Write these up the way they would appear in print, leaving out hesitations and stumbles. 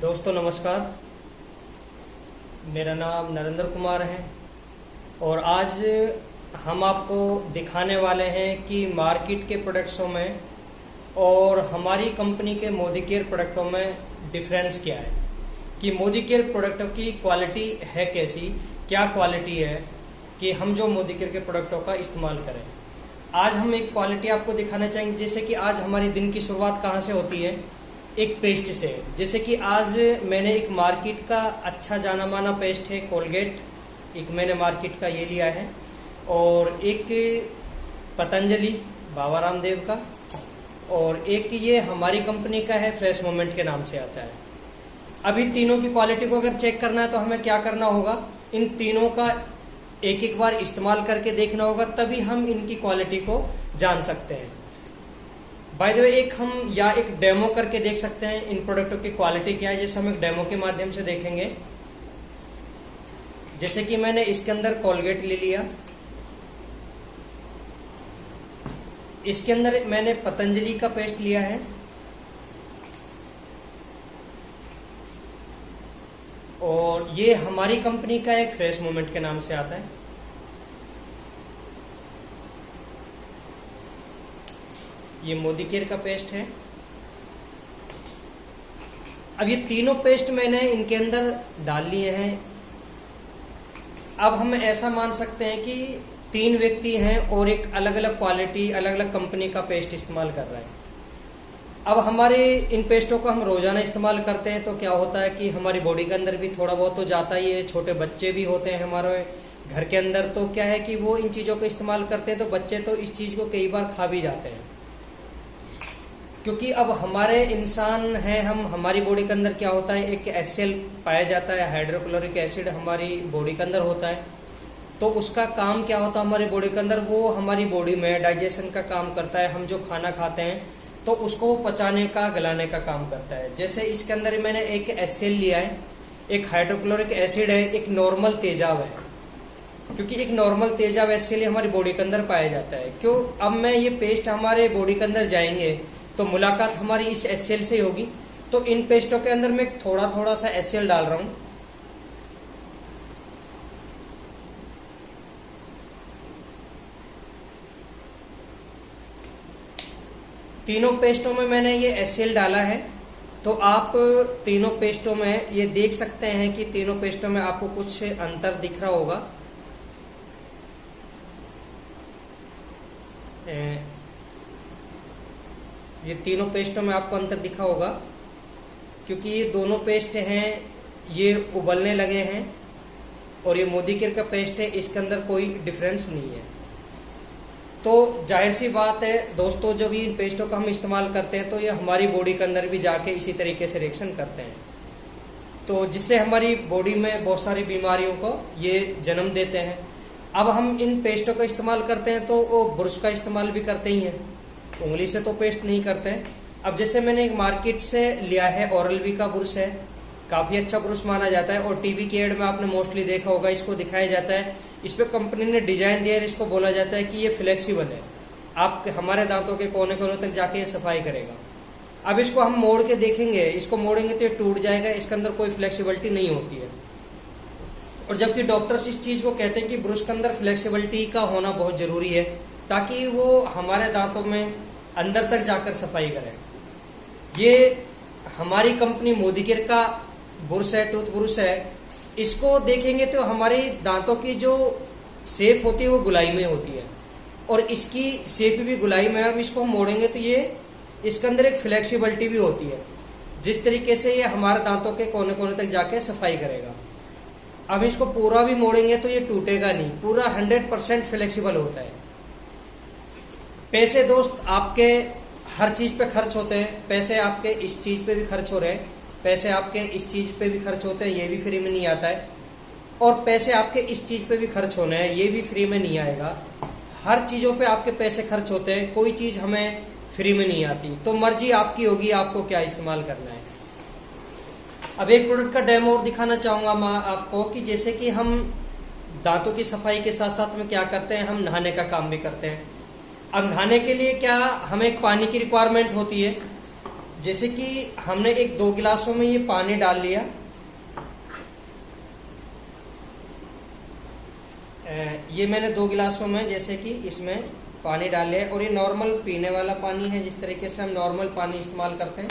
दोस्तों नमस्कार, मेरा नाम नरेंद्र कुमार है और आज हम आपको दिखाने वाले हैं कि मार्केट के प्रोडक्ट्सों में और हमारी कंपनी के मोदी केयर प्रोडक्टों में डिफरेंस क्या है, कि मोदी केयर प्रोडक्टों की क्वालिटी है कैसी, क्या क्वालिटी है कि हम जो मोदी केयर के प्रोडक्टों का इस्तेमाल करें। आज हम एक क्वालिटी आपको दिखाना चाहेंगे, जैसे कि आज हमारी दिन की शुरुआत कहाँ से होती है, एक पेस्ट से। जैसे कि आज मैंने एक मार्केट का अच्छा जाना माना पेस्ट है कोलगेट, एक मैंने मार्केट का ये लिया है, और एक पतंजलि बाबा रामदेव का, और एक ये हमारी कंपनी का है फ्रेश मोमेंट के नाम से आता है। अभी तीनों की क्वालिटी को अगर चेक करना है तो हमें क्या करना होगा, इन तीनों का एक एक बार इस्तेमाल करके देखना होगा, तभी हम इनकी क्वालिटी को जान सकते हैं। बाय द वे एक डेमो करके देख सकते हैं इन प्रोडक्टों की क्वालिटी क्या है, जैसे हम एक डेमो के माध्यम से देखेंगे। जैसे कि मैंने इसके अंदर कोलगेट ले लिया, इसके अंदर मैंने पतंजलि का पेस्ट लिया है, और ये हमारी कंपनी का एक फ्रेश मोमेंट के नाम से आता है। ये मोदी केयर का पेस्ट है। अब ये तीनों पेस्ट मैंने इनके अंदर डाल लिए हैं। अब हम ऐसा मान सकते हैं कि तीन व्यक्ति हैं और एक अलग अलग क्वालिटी अलग अलग कंपनी का पेस्ट इस्तेमाल कर रहे हैं। अब हमारे इन पेस्टों को हम रोजाना इस्तेमाल करते हैं तो क्या होता है कि हमारी बॉडी के अंदर भी थोड़ा बहुत तो जाता ही है। छोटे बच्चे भी होते हैं हमारे घर के अंदर, तो क्या है कि वो इन चीजों को इस्तेमाल करते हैं, तो बच्चे तो इस चीज को कई बार खा भी जाते हैं। क्योंकि अब हमारे इंसान हैं हम, हमारी बॉडी के अंदर क्या होता है, एक HCl पाया जाता है, हाइड्रोक्लोरिक एसिड हमारी बॉडी के अंदर होता है। तो उसका काम क्या होता है हमारी बॉडी के अंदर, वो हमारी बॉडी में डाइजेशन का काम करता है। हम जो खाना खाते हैं तो उसको पचाने का गलाने का काम करता है। जैसे इसके अंदर मैंने एक HCl लिया है, एक हाइड्रोक्लोरिक एसिड है, एक नॉर्मल तेजाब है। क्योंकि एक नॉर्मल तेजाब HCl हमारी बॉडी के अंदर पाया जाता है। क्यों, अब मैं ये पेस्ट हमारे बॉडी के अंदर जाएंगे तो मुलाकात हमारी इस HCl से होगी। तो इन पेस्टों के अंदर मैं थोड़ा थोड़ा सा HCl डाल रहा हूं। तीनों पेस्टों में मैंने ये HCl डाला है। तो आप तीनों पेस्टों में ये देख सकते हैं कि तीनों पेस्टों में आपको कुछ अंतर दिख रहा होगा। ये तीनों पेस्टों में आपको अंतर दिखा होगा, क्योंकि ये दोनों पेस्ट हैं ये उबलने लगे हैं, और ये मोदी केयर का पेस्ट है, इसके अंदर कोई डिफरेंस नहीं है। तो जाहिर सी बात है दोस्तों, जब इन पेस्टों का हम इस्तेमाल करते हैं तो ये हमारी बॉडी के अंदर भी जाके इसी तरीके से रिएक्शन करते हैं, तो जिससे हमारी बॉडी में बहुत सारी बीमारियों को ये जन्म देते हैं। अब हम इन पेस्टों का इस्तेमाल करते हैं तो वो ब्रश का इस्तेमाल भी करते ही हैं, उंगली से तो पेस्ट नहीं करते हैं। अब जैसे मैंने एक मार्केट से लिया है, ओरल बी का ब्रश है, काफी अच्छा ब्रश माना जाता है, और टीवी के एड में आपने मोस्टली देखा होगा, इसको दिखाया जाता है। इस पे कंपनी ने डिजाइन दिया है, इसको बोला जाता है कि ये फ्लेक्सिबल है, आप हमारे दांतों के कोने कोने तक जाके ये सफाई करेगा। अब इसको हम मोड़ के देखेंगे, इसको मोड़ेंगे तो ये टूट जाएगा, इसके अंदर कोई फ्लेक्सिबिलिटी नहीं होती है। और जबकि डॉक्टर्स इस चीज को कहते हैं कि ब्रश के अंदर फ्लेक्सिबिलिटी का होना बहुत जरूरी है, ताकि वो हमारे दांतों में अंदर तक जाकर सफाई करें। ये हमारी कंपनी मोदी केयर का ब्रश है, टूथ ब्रश है। इसको देखेंगे तो हमारे दांतों की जो शेप होती है वो गुलाई में होती है, और इसकी शेप भी गुलाई में है। अब इसको हम मोड़ेंगे तो ये इसके अंदर एक फ्लेक्सिबिलिटी भी होती है, जिस तरीके से ये हमारे दांतों के कोने कोने तक जाके सफाई करेगा। अब इसको पूरा भी मोड़ेंगे तो ये टूटेगा नहीं, पूरा 100% फ्लेक्सिबल होता है। पैसे दोस्त आपके हर चीज पे खर्च होते हैं, पैसे आपके इस चीज पे भी खर्च हो रहे हैं, पैसे आपके इस चीज पे भी खर्च होते हैं, ये भी फ्री में नहीं आता है, और पैसे आपके इस चीज पे भी खर्च होने हैं, ये भी फ्री में नहीं आएगा। हर चीजों पे आपके पैसे खर्च होते हैं, कोई चीज हमें फ्री में नहीं आती। तो मर्जी आपकी होगी आपको क्या इस्तेमाल करना है। अब एक प्रोडक्ट का डेमो और दिखाना चाहूंगा मैं आपको, कि जैसे कि हम दांतों की सफाई के साथ साथ में क्या करते हैं, हम नहाने का काम भी करते हैं। अब नहाने के लिए क्या हमें एक पानी की रिक्वायरमेंट होती है, जैसे कि हमने एक 2 गिलासों में ये पानी डाल लिया, ये मैंने 2 गिलासों में जैसे कि इसमें पानी डाल लिया और ये नॉर्मल पीने वाला पानी है, जिस तरीके से हम नॉर्मल पानी इस्तेमाल करते हैं।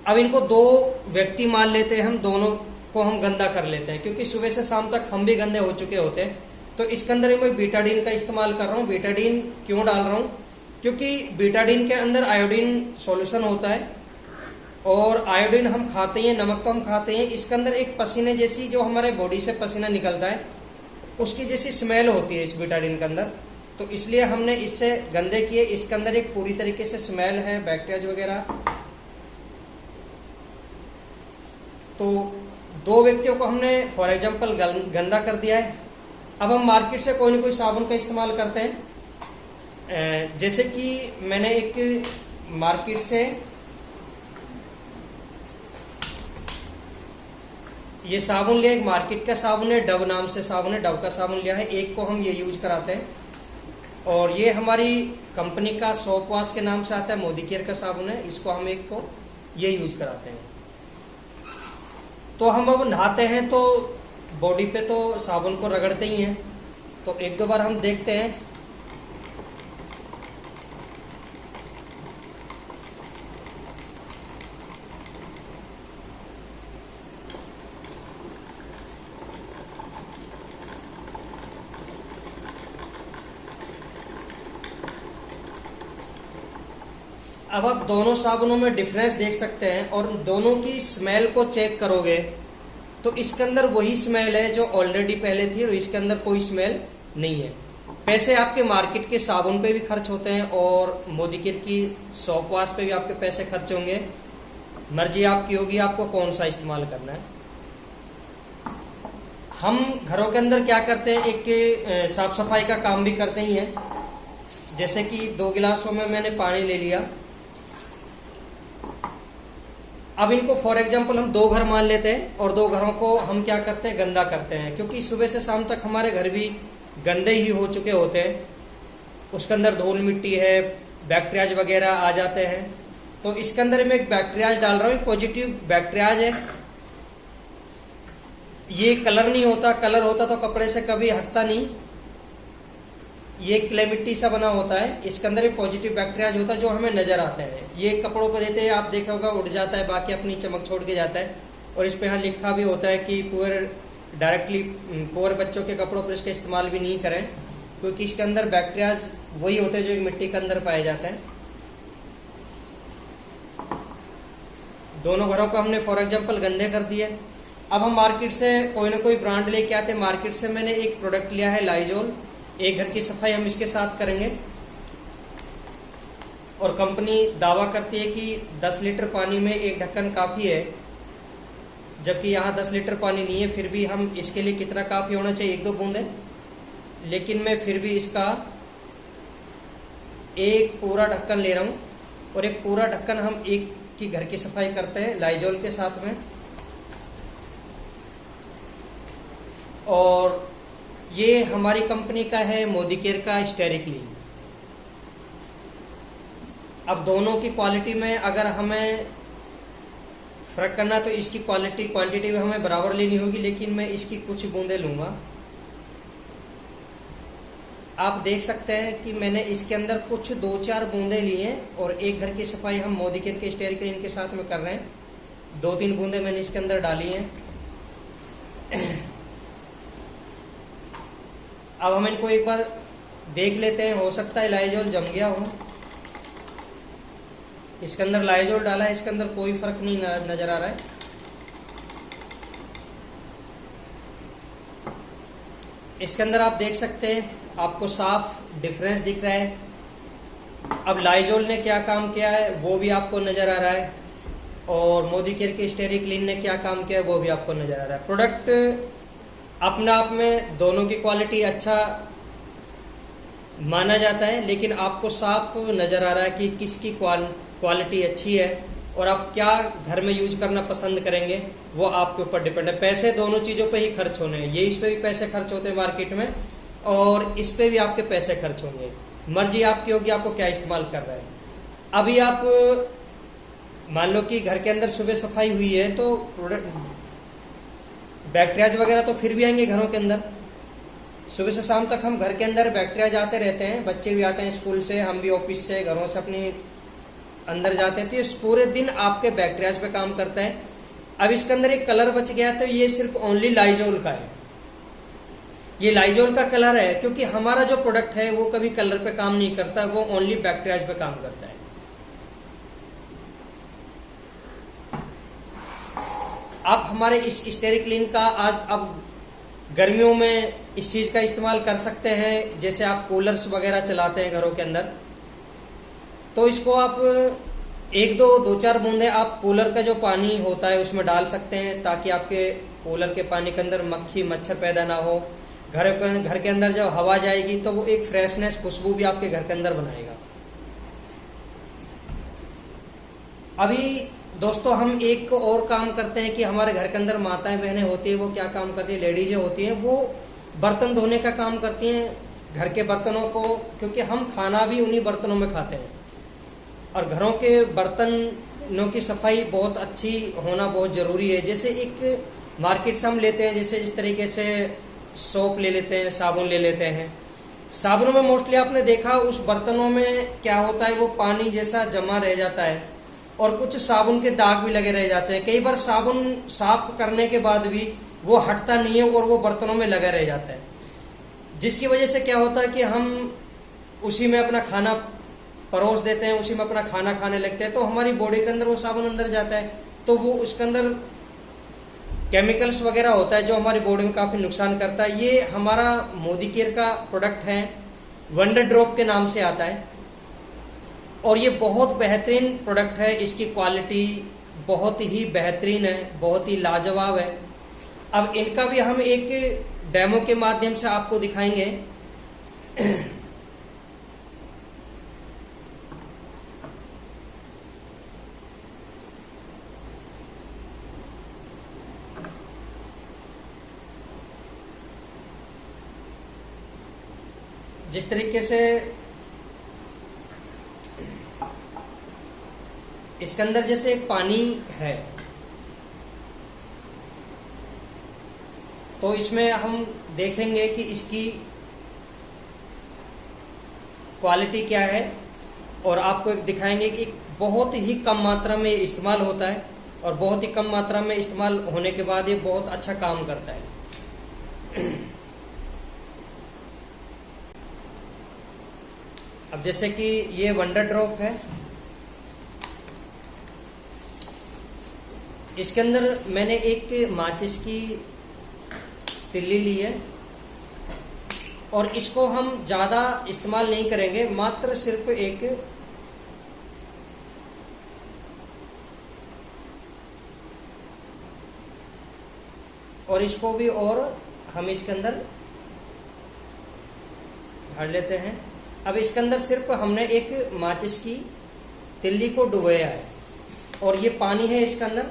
अब इनको 2 व्यक्ति मान लेते हैं, हम दोनों को हम गंदा कर लेते हैं, क्योंकि सुबह से शाम तक हम भी गंदे हो चुके होते हैं। तो इसके अंदर मैं बीटाडीन का इस्तेमाल कर रहा हूँ। बीटाडीन क्यों डाल रहा हूँ? क्योंकि बीटाडीन के अंदर आयोडीन सॉल्यूशन होता है और आयोडीन हम खाते हैं, नमक तो हम खाते हैं, इसके अंदर एक पसीने जैसी, जो हमारे बॉडी से पसीना निकलता है, उसकी जैसी स्मेल होती है इस बीटाडीन के अंदर। तो इसलिए हमने इससे गंदे किए। इसके अंदर एक पूरी तरीके से स्मेल है, बैक्टीरिया वगैरह। तो 2 व्यक्तियों को हमने फॉर एग्जाम्पल गंदा कर दिया है। अब हम मार्केट से कोई ना कोई साबुन का इस्तेमाल करते हैं। जैसे कि मैंने एक मार्केट से ये साबुन लिया, एक मार्केट का साबुन है, डव नाम से साबुन है, डव का साबुन लिया है। एक को हम ये यूज कराते हैं और ये हमारी कंपनी का सोप वॉश के नाम से आता है, मोदी केयर का साबुन है, इसको हम एक को ये यूज कराते हैं। तो हम अब नहाते हैं तो बॉडी पे तो साबुन को रगड़ते ही हैं, तो 1-2 बार हम देखते हैं। अब आप दोनों साबुनों में डिफरेंस देख सकते हैं और दोनों की स्मेल को चेक करोगे तो इसके अंदर वही स्मेल है जो ऑलरेडी पहले थी और इसके अंदर कोई स्मेल नहीं है। पैसे आपके मार्केट के साबुन पे भी खर्च होते हैं और मोदी केयर की सोप वॉश पे भी आपके पैसे खर्च होंगे। मर्जी आपकी होगी आपको कौन सा इस्तेमाल करना है। हम घरों के अंदर क्या करते हैं, एक साफ सफाई का काम भी करते ही हैं। जैसे कि 2 गिलासों में मैंने पानी ले लिया। अब इनको फॉर एग्जाम्पल हम 2 घर मान लेते हैं और 2 घरों को हम क्या करते हैं, गंदा करते हैं, क्योंकि सुबह से शाम तक हमारे घर भी गंदे ही हो चुके होते हैं। उसके अंदर धूल मिट्टी है, बैक्टीरियाज वगैरह आ जाते हैं। तो इसके अंदर मैं एक बैक्टीरियाज डाल रहा हूँ, पॉजिटिव बैक्टीरियाज है। ये कलर नहीं होता, कलर होता तो कपड़े से कभी हटता नहीं। ये क्ले मिट्टी सा बना होता है, इसके अंदर एक पॉजिटिव बैक्टीरिया होता है जो हमें नजर आता है। ये कपड़ों पर देते हैं, आप देखा होगा उड़ जाता है, बाकी अपनी चमक छोड़ के जाता है। और इस पे यहाँ लिखा भी होता है कि पुअर बच्चों के कपड़ों पर इसका इस्तेमाल भी नहीं करें, क्योंकि इसके अंदर बैक्टीरिया वही होते हैं जो एक मिट्टी के अंदर पाए जाते हैं। दोनों घरों को हमने फॉर एग्जाम्पल गंदे कर दिए। अब हम मार्केट से कोई ना कोई ब्रांड लेके आते हैं। मार्केट से मैंने एक प्रोडक्ट लिया है लाइजोल। एक घर की सफाई हम इसके साथ करेंगे और कंपनी दावा करती है कि 10 लीटर पानी में 1 ढक्कन काफी है, जबकि यहाँ 10 लीटर पानी नहीं है। फिर भी हम इसके लिए कितना काफी होना चाहिए, 1-2 बूंदे, लेकिन मैं फिर भी इसका एक पूरा ढक्कन ले रहा हूँ। और एक पूरा ढक्कन हम एक की घर की सफाई करते हैं लाइजोल के साथ में। और ये हमारी कंपनी का है, मोदी केयर का स्टेरिक क्लीन। अब दोनों की क्वालिटी में अगर हमें फर्क करना तो इसकी क्वांटिटी में हमें बराबर लेनी होगी, लेकिन मैं इसकी कुछ बूंदे लूंगा। आप देख सकते हैं कि मैंने इसके अंदर कुछ 2-4 बूंदे लिए हैं और एक घर की सफाई हम मोदी केयर के स्टेरिक क्लीन के साथ में कर रहे हैं। 2-3 बूंदे मैंने इसके अंदर डाली हैं। अब हम इनको एक बार देख लेते हैं, हो सकता है लाइजोल जम गया हो। इसके अंदर लाइजोल डाला है, इसके अंदर कोई फर्क नहीं नजर आ रहा है। इसके अंदर आप देख सकते हैं, आपको साफ डिफरेंस दिख रहा है। अब लाइजोल ने क्या काम किया है वो भी आपको नजर आ रहा है और मोदी केयर के स्टेरिक क्लीन ने क्या काम किया है वो भी आपको नजर आ रहा है। प्रोडक्ट अपने आप में दोनों की क्वालिटी अच्छा माना जाता है, लेकिन आपको साफ नजर आ रहा है कि किसकी क्वालिटी अच्छी है और आप क्या घर में यूज करना पसंद करेंगे वो आपके ऊपर डिपेंड है। पैसे दोनों चीजों पे ही खर्च होने हैं। ये इस पे भी पैसे खर्च होते हैं मार्केट में और इस पे भी आपके पैसे खर्च होंगे। मर्जी आपकी होगी आपको क्या इस्तेमाल कर रहे हैं। अभी आप मान लो कि घर के अंदर सुबह सफाई हुई है तो बैक्टीरियाज वगैरह तो फिर भी आएंगे घरों के अंदर। सुबह से शाम तक हम घर के अंदर बैक्टीरिया जाते रहते हैं, बच्चे भी आते हैं स्कूल से, हम भी ऑफिस से, घरों से अपनी अंदर जाते हैं, तो ये पूरे दिन आपके बैक्टीरियाज पे काम करता है। अब इसके अंदर एक कलर बच गया तो ये सिर्फ ओनली लाइजोल का है। ये लाइजोल का कलर है क्योंकि हमारा जो प्रोडक्ट है वो कभी कलर पे काम नहीं करता, वो ओनली बैक्टीरियाज पे काम करता है। आप हमारे इस स्टेरिक्लीन का आज अब गर्मियों में इस चीज का इस्तेमाल कर सकते हैं। जैसे आप कूलर्स वगैरह चलाते हैं घरों के अंदर, तो इसको आप दो चार बूंदे आप कूलर का जो पानी होता है उसमें डाल सकते हैं, ताकि आपके कूलर के पानी के अंदर मक्खी मच्छर पैदा ना हो। घर के अंदर जब हवा जाएगी तो वो एक फ्रेशनेस, खुशबू भी आपके घर के अंदर बनाएगा। अभी दोस्तों हम एक और काम करते हैं कि हमारे घर के अंदर माताएं बहनें होती है, वो क्या काम करती है, लेडीजें होती हैं, वो बर्तन धोने का काम करती हैं घर के बर्तनों को, क्योंकि हम खाना भी उन्हीं बर्तनों में खाते हैं। और घरों के बर्तनों की सफाई बहुत अच्छी होना बहुत जरूरी है। जैसे एक मार्केट से हम लेते हैं, जैसे इस तरीके से सोप ले लेते हैं, साबुन ले लेते हैं। साबुनों में मोस्टली आपने देखा उस बर्तनों में क्या होता है, वो पानी जैसा जमा रह जाता है और कुछ साबुन के दाग भी लगे रह जाते हैं। कई बार साबुन साफ करने के बाद भी वो हटता नहीं है और वो बर्तनों में लगा रह जाता है, जिसकी वजह से क्या होता है कि हम उसी में अपना खाना परोस देते हैं, उसी में अपना खाना खाने लगते हैं, तो हमारी बॉडी के अंदर वो साबुन अंदर जाता है, तो वो उसके अंदर केमिकल्स वगैरह होता है जो हमारी बॉडी में काफी नुकसान करता है। ये हमारा मोदी केयर का प्रोडक्ट है, वंडर ड्रॉप के नाम से आता है और ये बहुत बेहतरीन प्रोडक्ट है। इसकी क्वालिटी बहुत ही बेहतरीन है, बहुत ही लाजवाब है। अब इनका भी हम एक डेमो के माध्यम से आपको दिखाएंगे। जिस तरीके से इसके अंदर जैसे एक पानी है, तो इसमें हम देखेंगे कि इसकी क्वालिटी क्या है और आपको एक दिखाएंगे कि बहुत ही कम मात्रा में इस्तेमाल होता है और बहुत ही कम मात्रा में इस्तेमाल होने के बाद ये बहुत अच्छा काम करता है। अब जैसे कि ये वंडर ड्रॉप है, इसके अंदर मैंने एक माचिस की तिल्ली ली है और इसको हम ज्यादा इस्तेमाल नहीं करेंगे, मात्र सिर्फ एक और इसको भी और हम इसके अंदर भर लेते हैं। अब इसके अंदर सिर्फ हमने एक माचिस की तिल्ली को डुबोया है और ये पानी है इसके अंदर,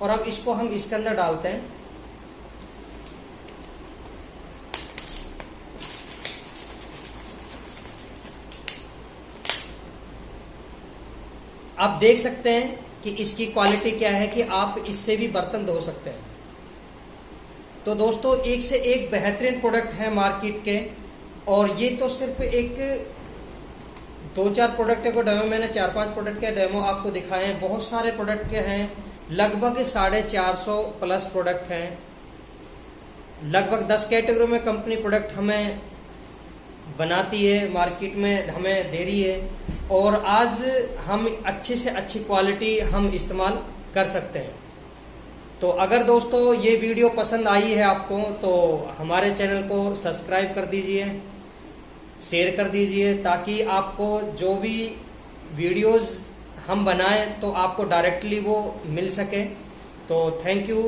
और अब इसको हम इसके अंदर डालते हैं। आप देख सकते हैं कि इसकी क्वालिटी क्या है कि आप इससे भी बर्तन धो सकते हैं। तो दोस्तों एक से एक बेहतरीन प्रोडक्ट है मार्केट के, और ये तो सिर्फ एक 2-4 प्रोडक्ट को डेमो, मैंने 4-5 प्रोडक्ट के डेमो आपको दिखाए हैं। बहुत सारे प्रोडक्ट के हैं, लगभग 450 प्लस प्रोडक्ट हैं। लगभग 10 कैटेगरी में कंपनी प्रोडक्ट हमें बनाती है, मार्केट में हमें दे रही है, और आज हम अच्छी से अच्छी क्वालिटी हम इस्तेमाल कर सकते हैं। तो अगर दोस्तों ये वीडियो पसंद आई है आपको, तो हमारे चैनल को सब्सक्राइब कर दीजिए, शेयर कर दीजिए, ताकि आपको जो भी वीडियोस हम बनाएं तो आपको डायरेक्टली वो मिल सके। तो थैंक यू।